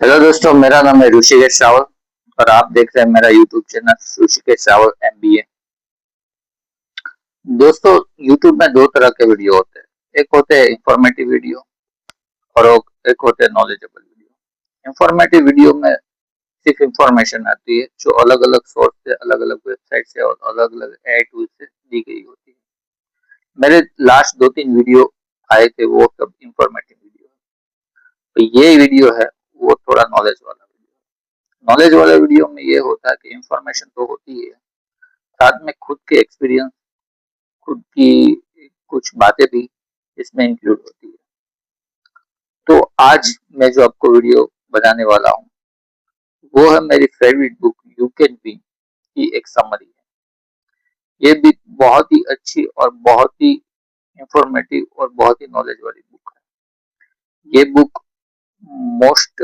Hello दोस्तों, मेरा नाम है ऋषिकेश रावल और आप देख रहे हैं मेरा YouTube channel Rishikesh Rawal MBA. दोस्तों, यूट्यूब में दो तरह के वीडियो होते हैं। एक होते हैं इंफॉर्मेटिव वीडियो और एक होते हैं नॉलेजेबल वीडियो। इंफॉर्मेटिव वीडियो में सिर्फ इंफॉर्मेशन आती है जो अलग अलग सोर्स से, अलग अलग वेबसाइट से और अलग अलग एआई टूल से दी गई होती है। मेरे लास्ट दो तीन वीडियो आए थे, वो सब इंफॉर्मेटिव वीडियो है। तो ये वीडियो है वो थोड़ा नॉलेज वाला वीडियो। नॉलेज वाले वीडियो में ये होता है कि इंफॉर्मेशन तो होती है, साथ में खुद के एक्सपीरियंस, खुद की कुछ बातें भी इसमें इंक्लूड होती है। तो आज मैं जो आपको वीडियो बनाने वाला हूँ वो है मेरी favourite book you can win की एक समरी है। ये भी बहुत ही अच्छी और बहुत ही इंफॉर्मेटिव और बहुत ही नॉलेज वाली बुक है। ये book most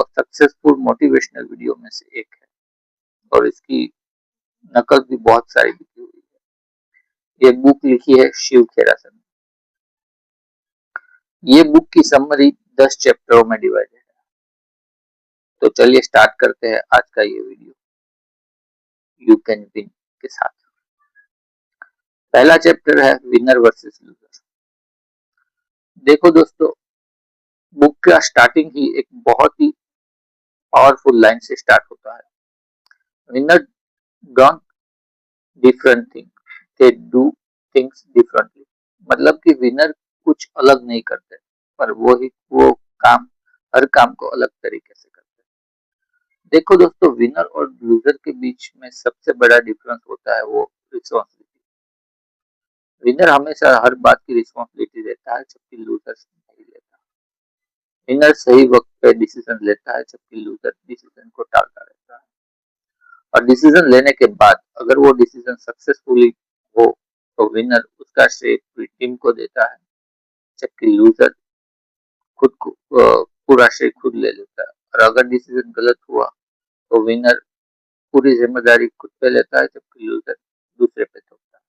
successful motivational video में से एक है और इसकी नकल भी बहुत सारी लिखी हुई है। ये बुक लिखी है शिव खेरा ने। ये बुक की समरी 10 चैप्टरों में डिवाइडेड है। तो चलिए स्टार्ट करते हैं आज का ये वीडियो यू कैन विन के साथ। पहला चैप्टर है विनर वर्सेस लूजर। देखो दोस्तों, बुक का स्टार्टिंग ही एक बहुत ही पावरफुल लाइन से स्टार्ट होता है। Winner don't different thing, they do things differently. मतलब कि विनर कुछ अलग नहीं करते, पर वो काम, हर काम को अलग तरीके से करते हैं। देखो दोस्तों, विनर और लूजर के बीच में सबसे बड़ा डिफरेंस होता है वो रिस्पॉन्सिबिलिटी। विनर हमेशा हर बात की रिस्पॉन्सिबिलिटी लेता है, जबकि लूजर नहीं लेता। विनर सही वक्त पे डिसीजन लेता है, जबकि लूजर डिसीजन को टालता रहता है। और डिसीजन लेने के बाद अगर वो डिसीजन सक्सेसफुली हो तो विनर उसका श्रेय पूरी टीम को देता है, जबकि लूजर खुद को पूरा श्रेय खुद ले लेता है। और अगर डिसीजन गलत हुआ तो विनर पूरी जिम्मेदारी खुद पे लेता है, जबकि लूजर दूसरे पे थोपता है।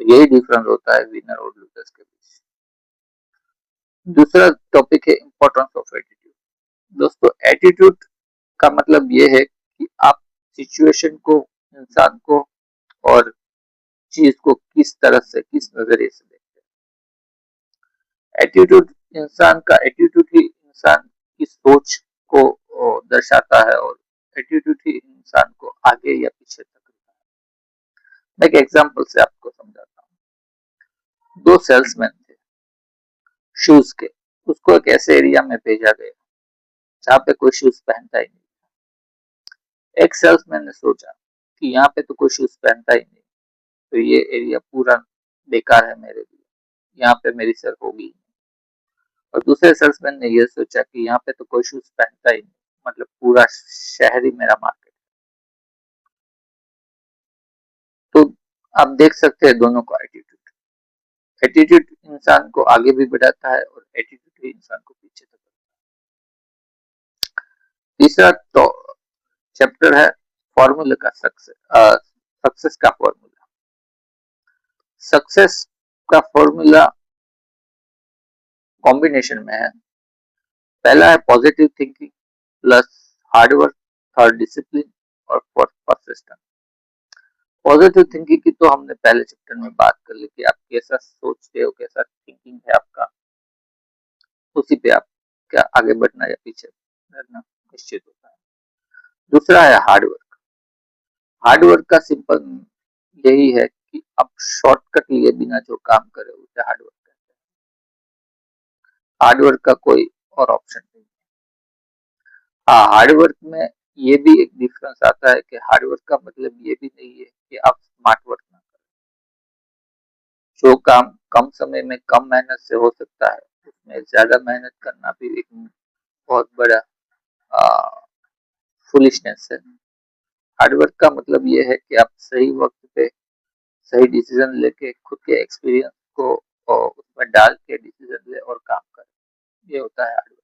तो यही डिफरेंस होता है विनर और लूजर्स के बीच। दूसरा टॉपिक है इम्पोर्टेंस ऑफ एटीट्यूड। दोस्तों, एटीट्यूड का मतलब ये है कि आप सिचुएशन को, इंसान को और चीज को किस तरह से, किस नजरिए से देखते हैं। एटीट्यूड, इंसान का एटीट्यूड ही इंसान की सोच को दर्शाता है और एटीट्यूड ही इंसान को आगे या पीछे तक रखता है। मैं एक एग्जांपल से आपको समझाता हूँ। दो सेल्समैन थे शूज के। उसको एक ऐसे एरिया में भेजा गया जहाँ पे कोई शूज पहनता ही नहीं। एक सेल्समैन ने सोचा कि यहाँ पे तो कोई शूज पहनता ही नहीं, तो ये एरिया पूरा बेकार है मेरे लिए, यहाँ पे मेरी सेल होगी। और दूसरे सेल्समैन ने ये सोचा कि यहाँ पे तो कोई शूज पहनता ही नहीं, मतलब पूरा शहर ही मेरा मार्केट। तो आप देख सकते हैं दोनों का एटीट्यूड। एटीट्यूड इंसान को आगे भी बढ़ाता है और एटीट्यूड ही इंसान को पीछे तक। तीसरा तो चैप्टर है फॉर्मूला का सक्सेस का फॉर्मूला। सक्सेस का फॉर्मूला कॉम्बिनेशन में है। पहला है positive thinking plus hard work, third discipline और फोर्थ परसिस्टेंस। पॉजिटिव थिंकिंग की तो हमने पहले चैप्टर में बात कर ली कि आप कैसा सोचते हो, कैसा थिंकिंग है आपका, उसी पे आप क्या आगे बढ़ना या पीछे रहना निश्चित होता है। दूसरा है हार्डवर्क। हार्डवर्क का सिंपल यही है कि आप शॉर्टकट लिए बिना जो काम करे उसे हार्डवर्क कहते हैं। हार्डवर्क का कोई और ऑप्शन नहीं। हाँ, हार्डवर्क में ये भी एक डिफरेंस आता है कि हार्डवर्क का मतलब ये भी नहीं है कि आप स्मार्ट वर्क ना करें। जो काम कम समय में कम मेहनत से हो सकता है उसमें ज्यादा मेहनत करना भी एक बहुत बड़ा फुलिशनेस है। हार्डवर्क का मतलब ये है कि आप सही वक्त पे सही डिसीजन लेके खुद के एक्सपीरियंस को उसमें डाल के डिसीजन ले और काम करें। ये होता है हार्डवर्क।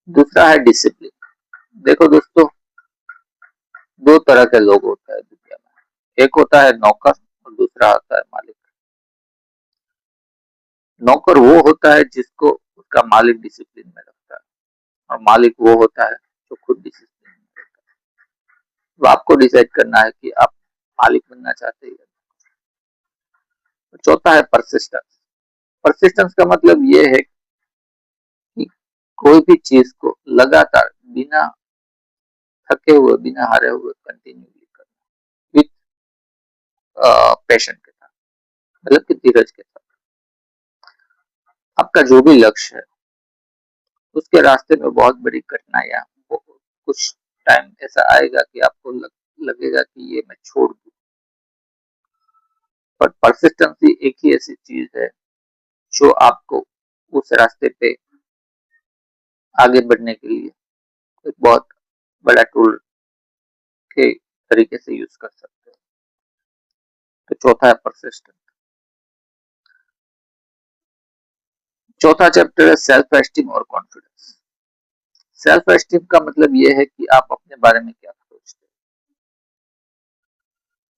दूसरा है डिसिप्लिन। देखो दोस्तों, दो तरह के लोग होते हैं दुनिया में। एक होता है नौकर और दूसरा होता है मालिक। नौकर वो होता है जिसको उसका मालिक डिसिप्लिन में रखता है और मालिक वो होता है जो खुद डिसीजन लेता है। तो आपको डिसाइड करना है कि आप मालिक बनना चाहते हैं। चौथा है परसिस्टेंस। परसिस्टेंस का मतलब ये है कि कोई भी चीज को लगातार बिना थके हुए, बिना हारे हुए कंटिन्यूली करना विथ पैशन के साथ, मतलब कि धीरज के साथ। आपका जो भी लक्ष्य है उसके रास्ते में बहुत बड़ी कठिनाइयां, कुछ टाइम ऐसा आएगा कि आपको लगेगा कि ये मैं छोड़ दूं, पर परसिस्टेंसी एक ही ऐसी चीज है जो आपको उस रास्ते पे आगे बढ़ने के लिए एक बहुत बड़ा टूल के तरीके से यूज कर सकते हैं। तो चौथा है परसिस्टेंस। चौथा चैप्टर है सेल्फ एस्टीम और कॉन्फिडेंस। सेल्फ एस्टीम का मतलब यह है कि आप अपने बारे में क्या सोचते हैं।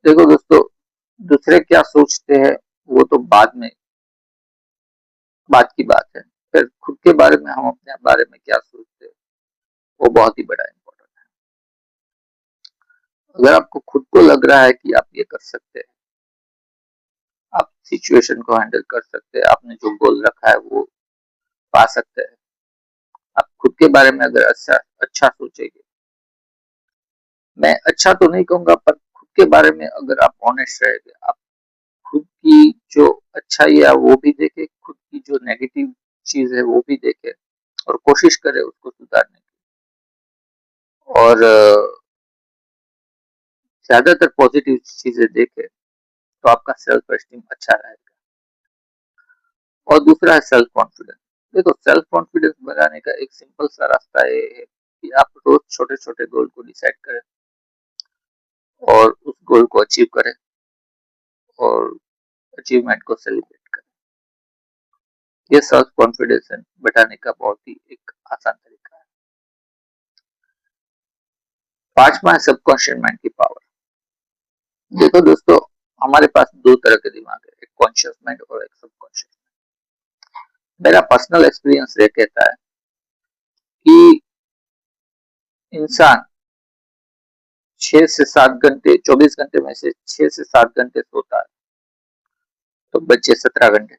देखो दोस्तों, दूसरे क्या सोचते हैं वो तो बात की बात है, फिर खुद के बारे में, हम अपने बारे में क्या सोचते हैं, वो बहुत ही बड़ा इम्पोर्टेंट है। अगर आपको खुद को लग रहा है कि आप ये कर सकते हैं, आप सिचुएशन को हैंडल कर सकते हैं, आपने जो गोल रखा है वो पा सकते हैं, आप खुद के बारे में अगर अच्छा सोचेंगे, मैं अच्छा तो नहीं कहूंगा, पर खुद के बारे में अगर आप ऑनेस्ट रहेंगे, आप खुद की जो अच्छाई है वो भी देखे, खुद की जो नेगेटिव चीज है वो भी देखे और कोशिश करे उसको सुधारने की, और ज्यादातर पॉजिटिव चीजें देखे, तो आपका सेल्फ एस्टीम अच्छा रहेगा। और दूसरा है सेल्फ कॉन्फिडेंस। देखो, सेल्फ कॉन्फिडेंस बनाने का एक सिंपल सा रास्ता ये है कि आप रोज छोटे छोटे गोल को डिसाइड करें और उस गोल को अचीव करें और अचीवमेंट को सेलिब्रेट करें। ये सेल्फ कॉन्फिडेंस बढ़ाने का बहुत ही एक आसान तरीका है। पांचवा है सबकॉन्शियस माइंड की पावर। देखो दोस्तों, हमारे पास दो तरह के दिमाग है, एक कॉन्शियस माइंड और एक सबकॉन्शियस। मेरा पर्सनल एक्सपीरियंस ये कहता है कि इंसान 6 से 7 घंटे, 24 घंटे में से 6 से 7 घंटे सोता है, तो बच्चे 17 घंटे।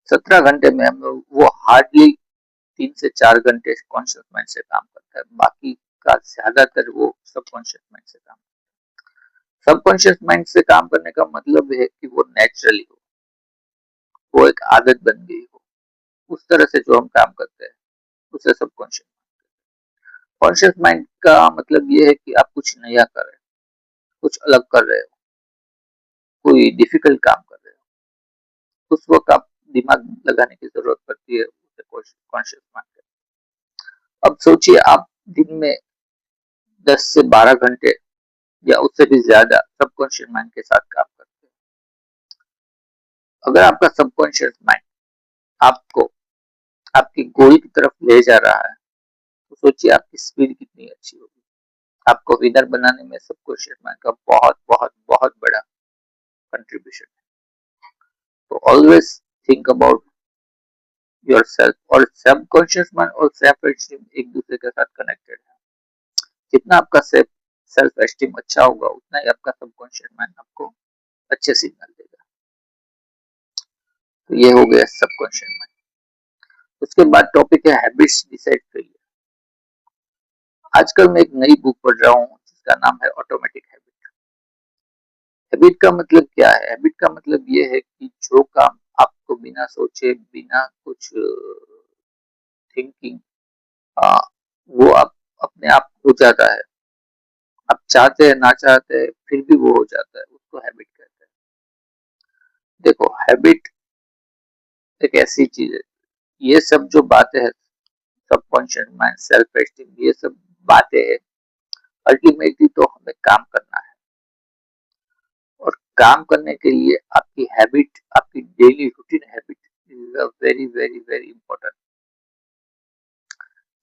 17 घंटे में हम लोग वो हार्डली 3 से 4 घंटे कॉन्शियस माइंड से काम करता है, बाकी का ज्यादातर वो सबकॉन्शियस माइंड से काम। सबकॉन्शियस माइंड से काम करने का मतलब है कि वो नेचुरली हो, वो एक आदत बन गई हो, उस तरह से जो हम काम करते हैं उसे सबकॉन्शियस। कॉन्शियस माइंड का मतलब ये है कि आप कुछ नया कर रहे हो, कुछ अलग कर रहे हो, कोई डिफिकल्ट काम कर रहे हो, उस वक्त आप दिमाग लगाने की जरूरत पड़ती है, उसे कॉन्शियस माइंड। अब सोचिए, आप दिन में 10 से 12 घंटे या उससे भी ज्यादा सबकॉन्शियस माइंड के साथ काम करते हैं। अगर आपका सबकॉन्शियस माइंड आपको आपकी गोल की तरफ ले जा रहा है, तो सोचिए आपकी स्पीड कितनी अच्छी होगी। आपको विनर बनाने में सबकॉन्शियस माइंड का बहुत बहुत बहुत बड़ा कंट्रीब्यूशन है। तो always think about your self. और सबकॉन्शियस माइंड और सेल्फ एस्टीम एक दूसरे के साथ कनेक्टेड है। जितना आपका सेल्फ एस्टीम अच्छा होगा, उतना ही आपका सबकॉन्शियस माइंड आपको अच्छे सिग्नल देगा। तो ये हो गया सबकॉन्शियस माइंड। उसके बाद टॉपिक है हैबिट्स डिसाइड फेलियर। आजकल मैं एक नई बुक पढ़ रहा हूँ जिसका नाम है ऑटोमेटिक हैबिट। हैबिट का मतलब क्या है? हैबिट का मतलब ये है कि जो काम आपको बिना सोचे, बिना कुछ थिंकिंग, वो आप अपने आप हो जाता है, आप चाहते हैं ना चाहते हैं फिर भी वो हो जाता है, उसको हैबिट कहते हैं। देखो, हैबिट एक ऐसी चीज है, ये सब जो बातें हैं, सबकॉन्शियस माइंड, सेल्फ एस्टीम, ये सब बातें हैं, अल्टीमेटली तो हमें काम करना है। और काम करने के लिए आपकी हैबिट, आपकी daily routine habit is a very very very important.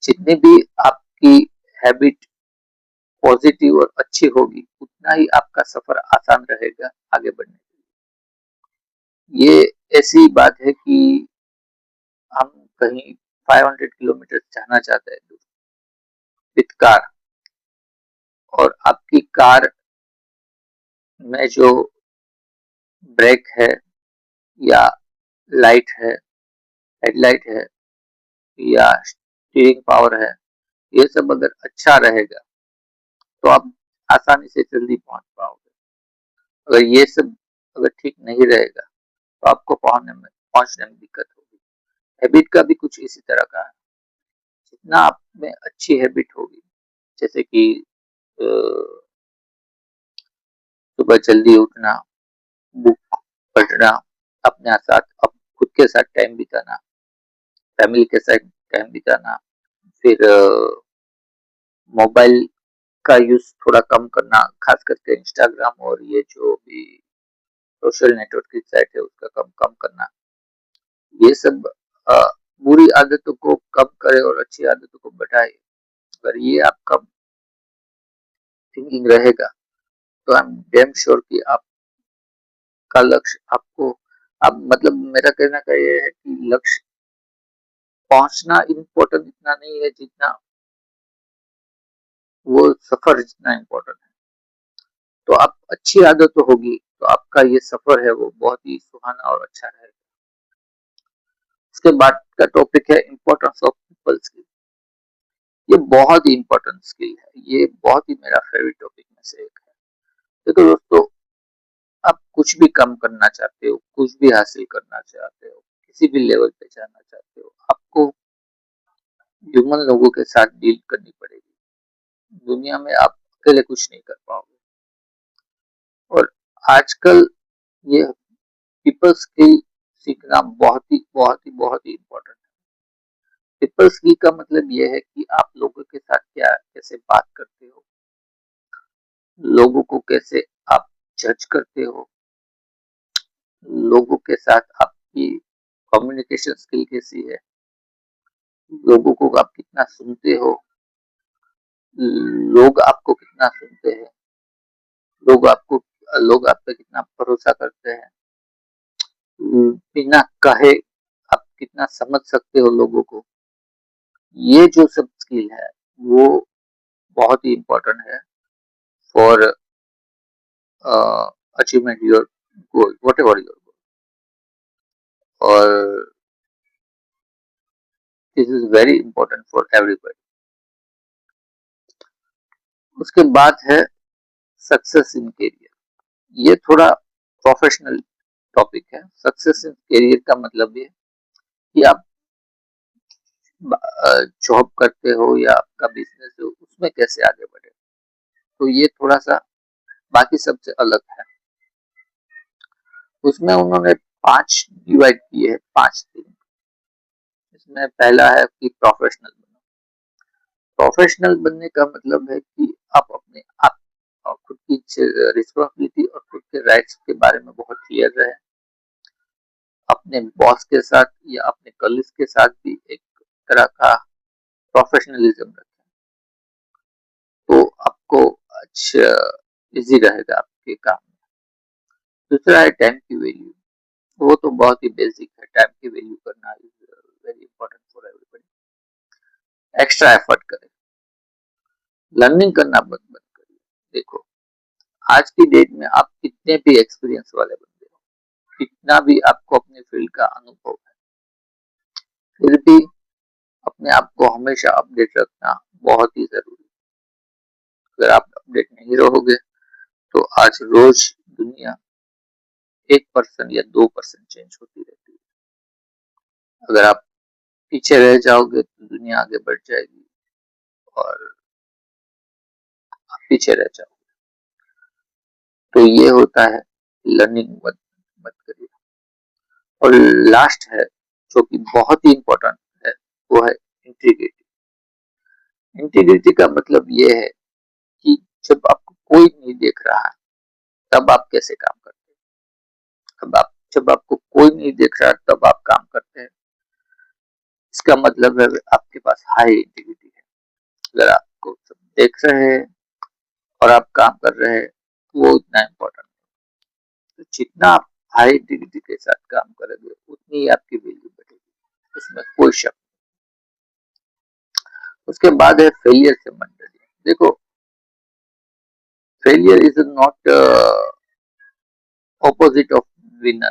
जितनी भी आपकी हैबिट पॉजिटिव और अच्छी होगी, उतना ही आपका सफर आसान रहेगा आगे बढ़ने के लिए। ये ऐसी बात है कि हम कहीं 500 किलोमीटर जाना चाहते हैं विद कार, और आपकी कार में जो ब्रेक है या लाइट है, हेडलाइट है या स्टीयरिंग पावर है, ये सब अगर अच्छा रहेगा तो आप आसानी से जल्दी पहुंच पाओगे। अगर ये सब अगर ठीक नहीं रहेगा तो आपको पहुंचने में दिक्कत होगी। हैबिट का भी कुछ इसी तरह का है। जितना आप में अच्छी हैबिट होगी, जैसे कि सुबह जल्दी उठना, बुक पढ़ना, अपने साथ खुद के साथ टाइम बिताना, फैमिली के साथ टाइम बिताना, फिर मोबाइल का यूज थोड़ा कम करना, खास करके इंस्टाग्राम और ये जो भी सोशल नेटवर्क की साइट है उसका कम कम करना, ये सब बुरी आदतों को कम करे और अच्छी आदतों को बढ़ाए। अगर ये आपका थिंकिंग रहेगा तो आई एम डेम श्योर कि आपका लक्ष्य आपको, आप मतलब मेरा कहना का ये है कि लक्ष्य पहुंचना इम्पोर्टेंट इतना नहीं है जितना वो सफर जितना इम्पोर्टेंट है। तो आप अच्छी आदत होगी तो आपका ये सफर है वो बहुत ही सुहाना और अच्छा रहेगा। उसके बाद का टॉपिक है इम्पोर्टेंस ऑफ पीपल स्किल। ये बहुत ही इम्पोर्टेंट स्किल है, ये बहुत ही मेरा फेवरेट टॉपिक में से एक है। देखो दोस्तों, आप कुछ भी काम करना चाहते हो, कुछ भी हासिल करना चाहते हो, किसी भी लेवल पे जाना चाहते हो, आपको ह्यूमन लोगों के साथ डील करनी पड़ेगी। दुनिया में आप अकेले कुछ नहीं कर पाओगे। और आजकल ये पीपल स्किल सीखना बहुत ही इम्पोर्टेंट है। पीपल स्किल का मतलब ये है कि आप लोगों के साथ क्या कैसे बात करते हो, लोगों को कैसे आप जज करते हो, लोगों के साथ आपकी कम्युनिकेशन स्किल कैसी है, लोगों को आप कितना सुनते हो, लोग आपको कितना सुनते हैं, लोग आप पे कितना भरोसा करते हैं, बिना कहे आप कितना समझ सकते हो लोगों को। ये जो सब स्किल है वो बहुत ही इम्पोर्टेंट है for achievement your goal, whatever your goal, और this is very important for everybody. उसके बाद है सक्सेस इन करियर। ये थोड़ा प्रोफेशनल टॉपिक है। सक्सेस इन करियर का मतलब ये कि आप जॉब करते हो या आपका बिजनेस हो उसमें कैसे आगे बढ़े, तो ये थोड़ा सा बाकी सबसे अलग है। उसमें उन्होंने 5 डिवाइड किए हैं, 5 दिन। इसमें पहला है कि प्रोफेशनल बनो। प्रोफेशनल बनने का मतलब है कि आप अपने आप और खुद की रिस्पॉन्सिबिलिटी और खुद के राइट्स के बारे में बहुत क्लियर रहे। अपने बॉस के साथ या अपने कलीग्स के साथ भी एक तरह का प्रोफेशनलिज्म रखें, तो आपको अच्छा इजी रहेगा आपके काम में। दूसरा है टाइम की वैल्यू। वो तो बहुत ही बेसिक है, टाइम की वैल्यू करना is very important for everybody. Extra effort करें, लर्निंग करना बंद करिए। देखो, आज की डेट में आप कितने भी एक्सपीरियंस वाले बंदे हो, कितना भी आपको अपने फील्ड का अनुभव है, फिर भी अपने आप को हमेशा अपडेट रखना बहुत ही जरूरी है। अगर आप अपडेट नहीं रहोगे तो आज रोज दुनिया 1% या 2% चेंज होती रहती है। अगर आप पीछे रह जाओगे तो दुनिया आगे बढ़ जाएगी और आप पीछे रह जाओगे। तो ये होता है, लर्निंग मत करिए। और लास्ट है जो कि बहुत ही इंपॉर्टेंट है, वो है इंटीग्रिटी। इंटीग्रिटी का मतलब ये है कि जब आपको कोई नहीं देख रहा है तब आप कैसे काम करते हैं। जब आपको कोई नहीं देख रहा है तब आप काम करते हैं, इसका मतलब है आपके पास हाई इंटीग्रिटी है। अगर आपको सब देख रहे हैं और आप काम कर रहे हैं वो उतना इम्पोर्टेंट है। तो जितना आप हाई इंटीग्रिटी के साथ काम करेंगे उतनी ही आपकी वैल्यू बढ़ेगी, उसमें कोई शक नहीं। उसके बाद है फेलियर से मत डरिए। देखो, failure is not opposite of winner.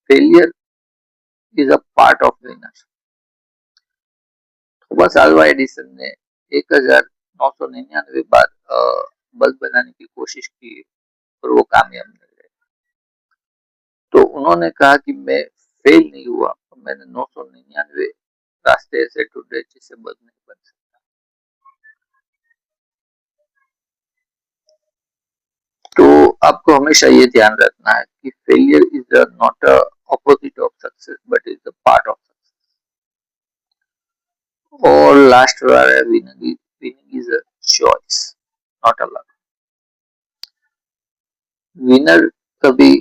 Failure is a part of winner. Thomas Alva Edison ने 1999 बार बल्ब बनाने की कोशिश की और वो कामयाब नहीं रहे। तो उन्होंने कहा कि मैं फेल नहीं हुआ, तो मैंने 999 रास्ते ऐसे ढूंढे जिससे बल्ब नहीं बन सकता। तो आपको हमेशा ये ध्यान रखना है कि failure is not a opposite of success but is a part of success. और लास्ट बार है, winning is a choice not a luck. Winner कभी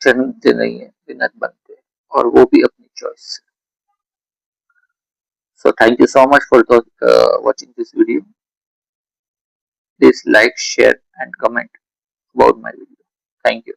जन्मते नहीं है, विनर बनते हैं, और वो भी अपनी चॉइस से। So thank you so much for watching this video. Please like, share and comment about my video. Thank you.